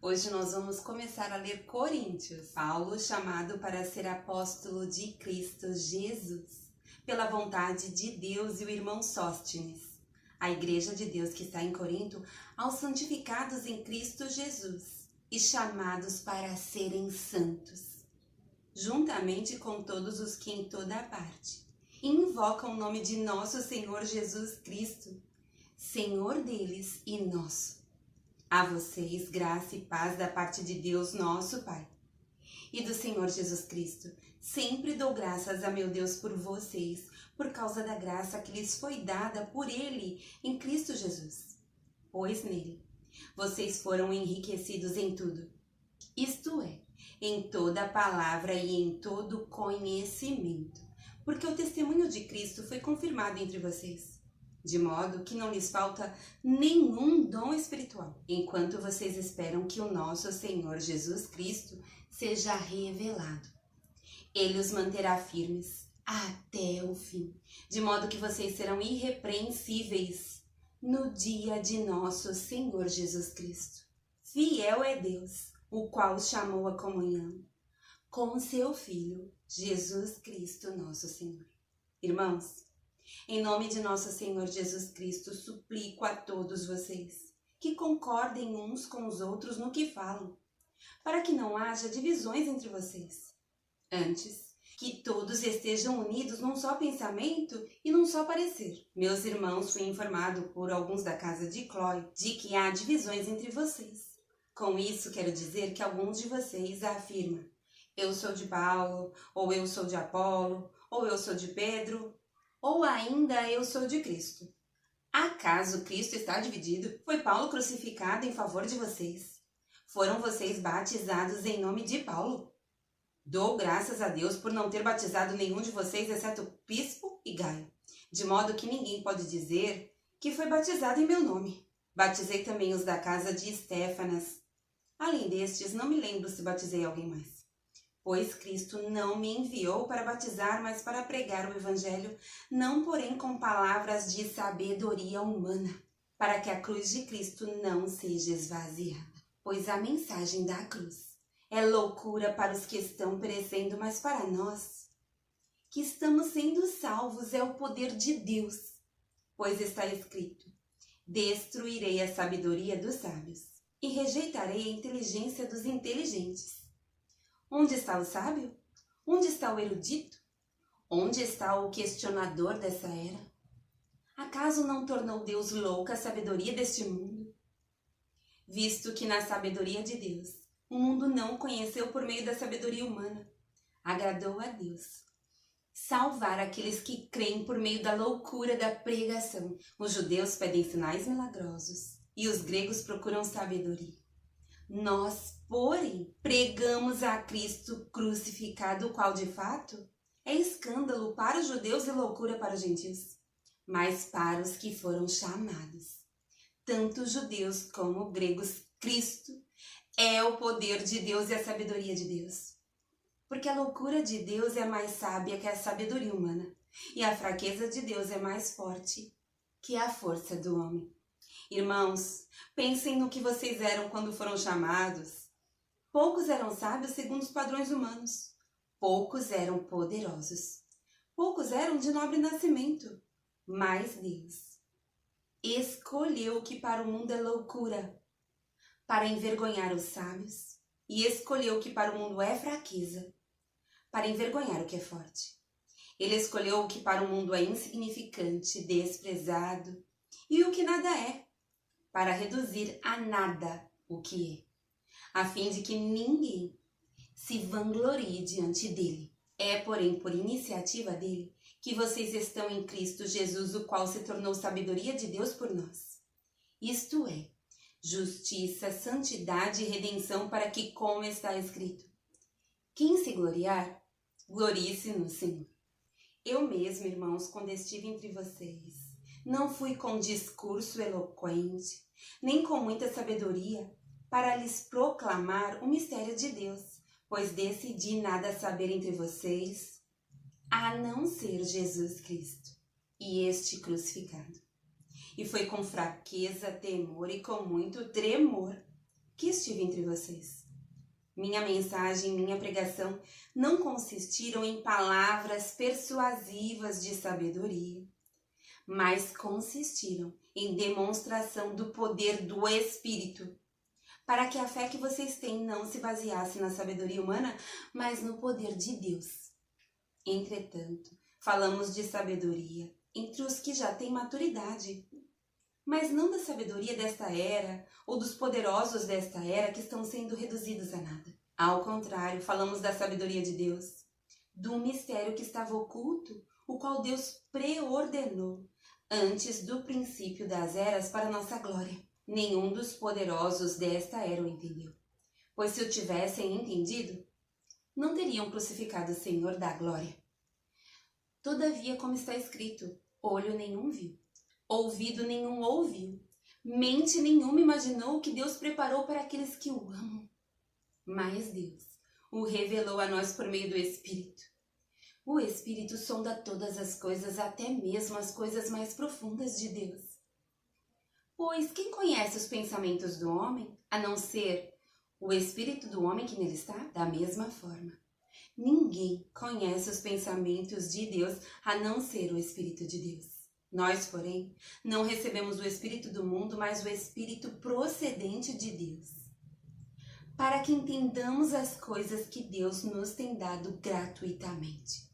Hoje nós vamos começar a ler Coríntios. Paulo, chamado para ser apóstolo de Cristo Jesus, pela vontade de Deus, e o irmão Sóstenes, a igreja de Deus que está em Corinto, aos santificados em Cristo Jesus e chamados para serem santos, juntamente com todos os que em toda parte invocam o nome de nosso Senhor Jesus Cristo, Senhor deles e nosso. A vocês, graça e paz da parte de Deus, nosso Pai, e do Senhor Jesus Cristo. Sempre dou graças a meu Deus por vocês, por causa da graça que lhes foi dada por Ele em Cristo Jesus. Pois nele, vocês foram enriquecidos em tudo, isto é, em toda palavra e em todo conhecimento, porque o testemunho de Cristo foi confirmado entre vocês, de modo que não lhes falta nenhum dom espiritual, enquanto vocês esperam que o nosso Senhor Jesus Cristo seja revelado. Ele os manterá firmes até o fim, de modo que vocês serão irrepreensíveis no dia de nosso Senhor Jesus Cristo. Fiel é Deus, o qual os chamou à comunhão com seu Filho, Jesus Cristo, nosso Senhor. Irmãos, em nome de nosso Senhor Jesus Cristo, suplico a todos vocês que concordem uns com os outros no que falam, para que não haja divisões entre vocês. Antes, que todos estejam unidos num só pensamento e num só parecer. Meus irmãos, fui informado por alguns da casa de Cloé de que há divisões entre vocês. Com isso, quero dizer que alguns de vocês afirmam: eu sou de Paulo, ou eu sou de Apolo, ou eu sou de Pedro, ou ainda eu sou de Cristo. Acaso Cristo está dividido? Foi Paulo crucificado em favor de vocês? Foram vocês batizados em nome de Paulo? Dou graças a Deus por não ter batizado nenhum de vocês, exceto Pispo e Gaio, de modo que ninguém pode dizer que foi batizado em meu nome. Batizei também os da casa de Estéfanas. Além destes, não me lembro se batizei alguém mais. Pois Cristo não me enviou para batizar, mas para pregar o Evangelho, não porém com palavras de sabedoria humana, para que a cruz de Cristo não seja esvaziada. Pois a mensagem da cruz é loucura para os que estão perecendo, mas para nós, que estamos sendo salvos, é o poder de Deus. Pois está escrito: destruirei a sabedoria dos sábios e rejeitarei a inteligência dos inteligentes. Onde está o sábio? Onde está o erudito? Onde está o questionador dessa era? Acaso não tornou Deus louca a sabedoria deste mundo? Visto que na sabedoria de Deus, o mundo não o conheceu por meio da sabedoria humana, agradou a Deus salvar aqueles que creem por meio da loucura da pregação. Os judeus pedem sinais milagrosos e os gregos procuram sabedoria. Nós, porém, pregamos a Cristo crucificado, o qual, de fato, é escândalo para os judeus e loucura para os gentios, mas para os que foram chamados, tanto judeus como gregos, Cristo é o poder de Deus e a sabedoria de Deus. Porque a loucura de Deus é mais sábia que a sabedoria humana, e a fraqueza de Deus é mais forte que a força do homem. Irmãos, pensem no que vocês eram quando foram chamados. Poucos eram sábios segundo os padrões humanos. Poucos eram poderosos. Poucos eram de nobre nascimento. Mas Deus escolheu o que para o mundo é loucura, para envergonhar os sábios, e escolheu o que para o mundo é fraqueza, para envergonhar o que é forte. Ele escolheu o que para o mundo é insignificante, desprezado, e o que nada é, para reduzir a nada o que é, a fim de que ninguém se vanglorie diante dele. É, porém, por iniciativa dele que vocês estão em Cristo Jesus, o qual se tornou sabedoria de Deus por nós. Isto é, justiça, santidade e redenção, para que, como está escrito, quem se gloriar, glorie-se no Senhor. Eu mesmo, irmãos, quando estive entre vocês, não fui com discurso eloquente, nem com muita sabedoria, para lhes proclamar o mistério de Deus, pois decidi nada saber entre vocês, a não ser Jesus Cristo, e este crucificado. E foi com fraqueza, temor e com muito tremor que estive entre vocês. Minha mensagem, minha pregação não consistiram em palavras persuasivas de sabedoria, mas consistiram em demonstração do poder do Espírito, para que a fé que vocês têm não se baseasse na sabedoria humana, mas no poder de Deus. Entretanto, falamos de sabedoria entre os que já têm maturidade, mas não da sabedoria desta era ou dos poderosos desta era que estão sendo reduzidos a nada. Ao contrário, falamos da sabedoria de Deus, do mistério que estava oculto, o qual Deus preordenou antes do princípio das eras para nossa glória. Nenhum dos poderosos desta era o entendeu, pois se o tivessem entendido, não teriam crucificado o Senhor da glória. Todavia, como está escrito, olho nenhum viu, ouvido nenhum ouviu, mente nenhuma imaginou o que Deus preparou para aqueles que o amam. Mas Deus o revelou a nós por meio do Espírito. O Espírito sonda todas as coisas, até mesmo as coisas mais profundas de Deus. Pois quem conhece os pensamentos do homem, a não ser o Espírito do homem que nele está? Da mesma forma, ninguém conhece os pensamentos de Deus, a não ser o Espírito de Deus. Nós, porém, não recebemos o Espírito do mundo, mas o Espírito procedente de Deus, para que entendamos as coisas que Deus nos tem dado gratuitamente.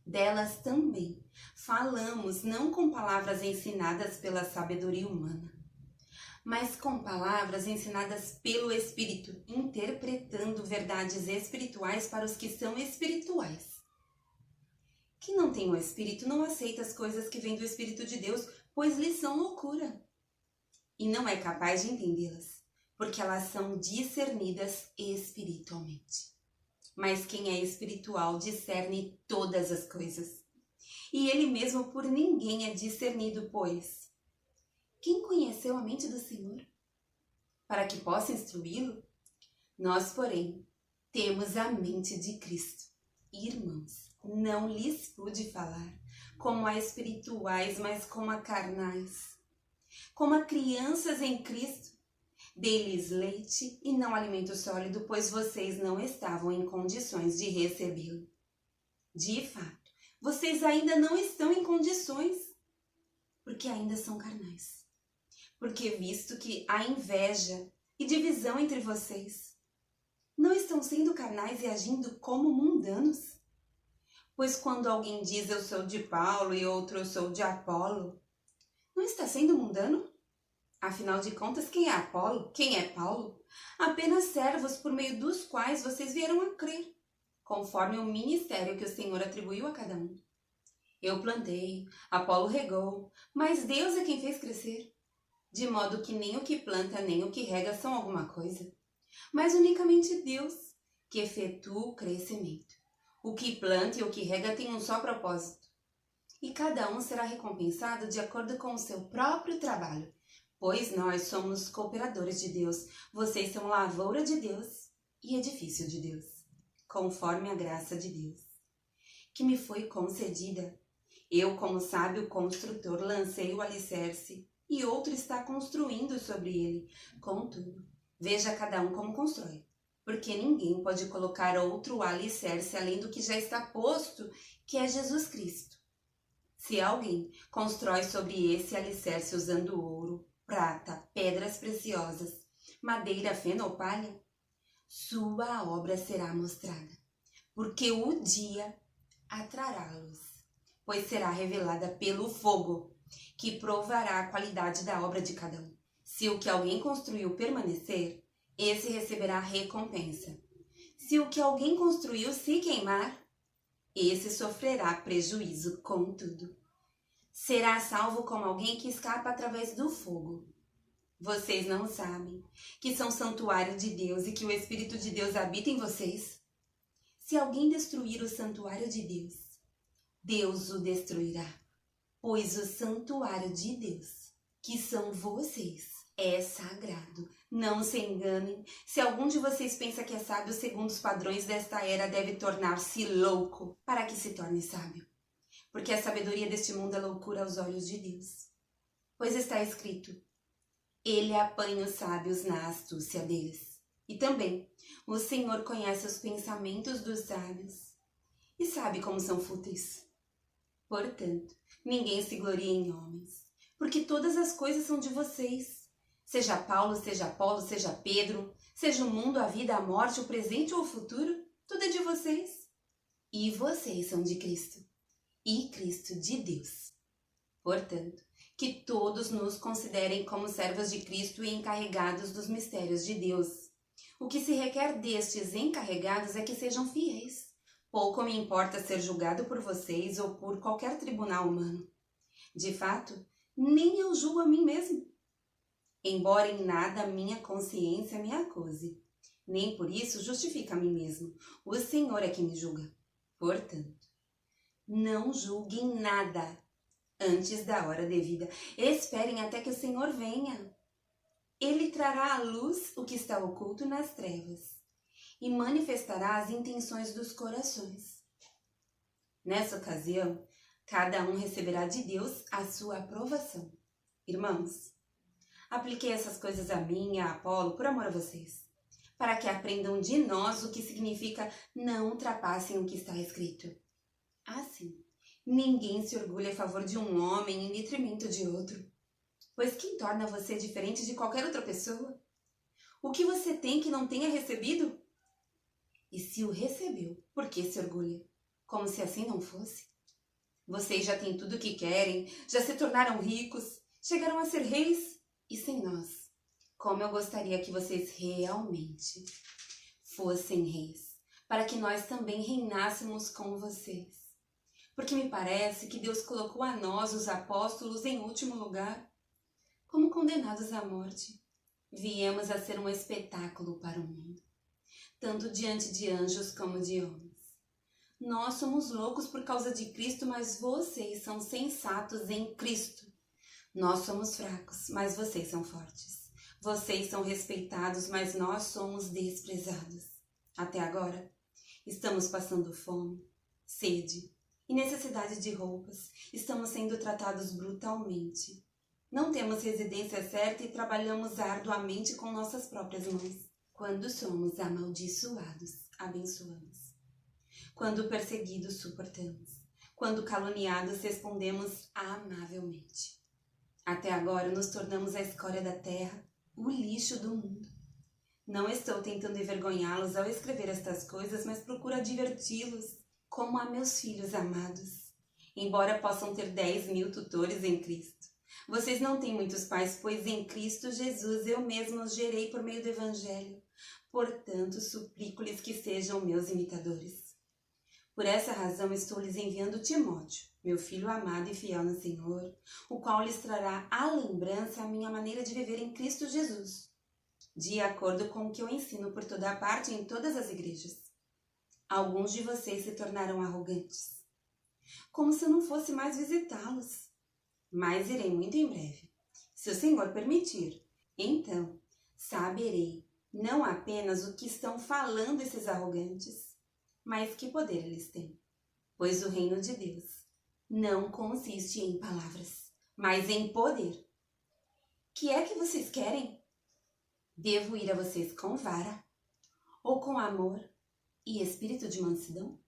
Delas também falamos não com palavras ensinadas pela sabedoria humana, mas com palavras ensinadas pelo Espírito, interpretando verdades espirituais para os que são espirituais. Quem não tem o Espírito não aceita as coisas que vêm do Espírito de Deus, pois lhes são loucura, e não é capaz de entendê-las, porque elas são discernidas espiritualmente. Mas quem é espiritual discerne todas as coisas, e ele mesmo por ninguém é discernido, pois quem conheceu a mente do Senhor, para que possa instruí-lo? Nós, porém, temos a mente de Cristo. Irmãos, não lhes pude falar como a espirituais, mas como a carnais, como a crianças em Cristo. Dei-lhes leite e não alimento sólido, pois vocês não estavam em condições de recebê-lo. De fato, vocês ainda não estão em condições, porque ainda são carnais. Porque visto que há inveja e divisão entre vocês, não estão sendo carnais e agindo como mundanos? Pois quando alguém diz eu sou de Paulo e outro eu sou de Apolo, não está sendo mundano? Afinal de contas, quem é Apolo? Quem é Paulo? Apenas servos por meio dos quais vocês vieram a crer, conforme o ministério que o Senhor atribuiu a cada um. Eu plantei, Apolo regou, mas Deus é quem fez crescer. De modo que nem o que planta nem o que rega são alguma coisa, mas unicamente Deus, que efetua o crescimento. O que planta e o que rega têm um só propósito, e cada um será recompensado de acordo com o seu próprio trabalho. Pois nós somos cooperadores de Deus, vocês são lavoura de Deus e edifício de Deus, conforme a graça de Deus, que me foi concedida. Eu, como sábio construtor, lancei o alicerce e outro está construindo sobre ele. Contudo, veja cada um como constrói, porque ninguém pode colocar outro alicerce além do que já está posto, que é Jesus Cristo. Se alguém constrói sobre esse alicerce usando ouro, prata, pedras preciosas, madeira, feno ou palha, sua obra será mostrada, porque o dia atrará a luz, pois será revelada pelo fogo, que provará a qualidade da obra de cada um. Se o que alguém construiu permanecer, esse receberá recompensa. Se o que alguém construiu se queimar, esse sofrerá prejuízo, contudo será salvo como alguém que escapa através do fogo. Vocês não sabem que são santuário de Deus e que o Espírito de Deus habita em vocês? Se alguém destruir o santuário de Deus, Deus o destruirá, pois o santuário de Deus, que são vocês, é sagrado. Não se enganem. Se algum de vocês pensa que é sábio segundo os padrões desta era, deve tornar-se louco para que se torne sábio. Porque a sabedoria deste mundo é loucura aos olhos de Deus. Pois está escrito, Ele apanha os sábios na astúcia deles. E também, o Senhor conhece os pensamentos dos sábios e sabe como são fúteis. Portanto, ninguém se glorie em homens, porque todas as coisas são de vocês. Seja Paulo, seja Apolo, seja Pedro, seja o mundo, a vida, a morte, o presente ou o futuro, tudo é de vocês. E vocês são de Cristo, e Cristo de Deus. Portanto, que todos nos considerem como servos de Cristo e encarregados dos mistérios de Deus. O que se requer destes encarregados é que sejam fiéis. Pouco me importa ser julgado por vocês ou por qualquer tribunal humano. De fato, nem eu julgo a mim mesmo. Embora em nada minha consciência me acuse, nem por isso justifica a mim mesmo. O Senhor é que me julga. Portanto, não julguem nada antes da hora devida. Esperem até que o Senhor venha. Ele trará à luz o que está oculto nas trevas e manifestará as intenções dos corações. Nessa ocasião, cada um receberá de Deus a sua aprovação. Irmãos, apliquei essas coisas a mim e a Apolo por amor a vocês, para que aprendam de nós o que significa não ultrapassem o que está escrito. Assim, ninguém se orgulha a favor de um homem em detrimento de outro. Pois quem torna você diferente de qualquer outra pessoa? O que você tem que não tenha recebido? E se o recebeu, por que se orgulha? Como se assim não fosse? Vocês já têm tudo o que querem, já se tornaram ricos, chegaram a ser reis, e sem nós, como eu gostaria que vocês realmente fossem reis, para que nós também reinássemos com vocês. Porque me parece que Deus colocou a nós, os apóstolos, em último lugar, como condenados à morte. Viemos a ser um espetáculo para o mundo, tanto diante de anjos como de homens. Nós somos loucos por causa de Cristo, mas vocês são sensatos em Cristo. Nós somos fracos, mas vocês são fortes. Vocês são respeitados, mas nós somos desprezados. Até agora, estamos passando fome, sede e necessidade de roupas. Estamos sendo tratados brutalmente. Não temos residência certa e trabalhamos arduamente com nossas próprias mãos. Quando somos amaldiçoados, abençoamos. Quando perseguidos, suportamos. Quando caluniados, respondemos amavelmente. Até agora nos tornamos a escória da terra, o lixo do mundo. Não estou tentando envergonhá-los ao escrever estas coisas, mas procuro diverti-los como a meus filhos amados. Embora possam ter 10.000 tutores em Cristo, vocês não têm muitos pais, pois em Cristo Jesus eu mesmo os gerei por meio do Evangelho. Portanto, suplico-lhes que sejam meus imitadores. Por essa razão estou lhes enviando Timóteo, meu filho amado e fiel no Senhor, o qual lhes trará à lembrança a minha maneira de viver em Cristo Jesus, de acordo com o que eu ensino por toda a parte em todas as igrejas. Alguns de vocês se tornaram arrogantes, como se eu não fosse mais visitá-los. Mas irei muito em breve, se o Senhor permitir. Então, saberei não apenas o que estão falando esses arrogantes, mas que poder eles têm. Pois o reino de Deus não consiste em palavras, mas em poder. Que é que vocês querem? Devo ir a vocês com vara, ou com amor e espírito de mansidão?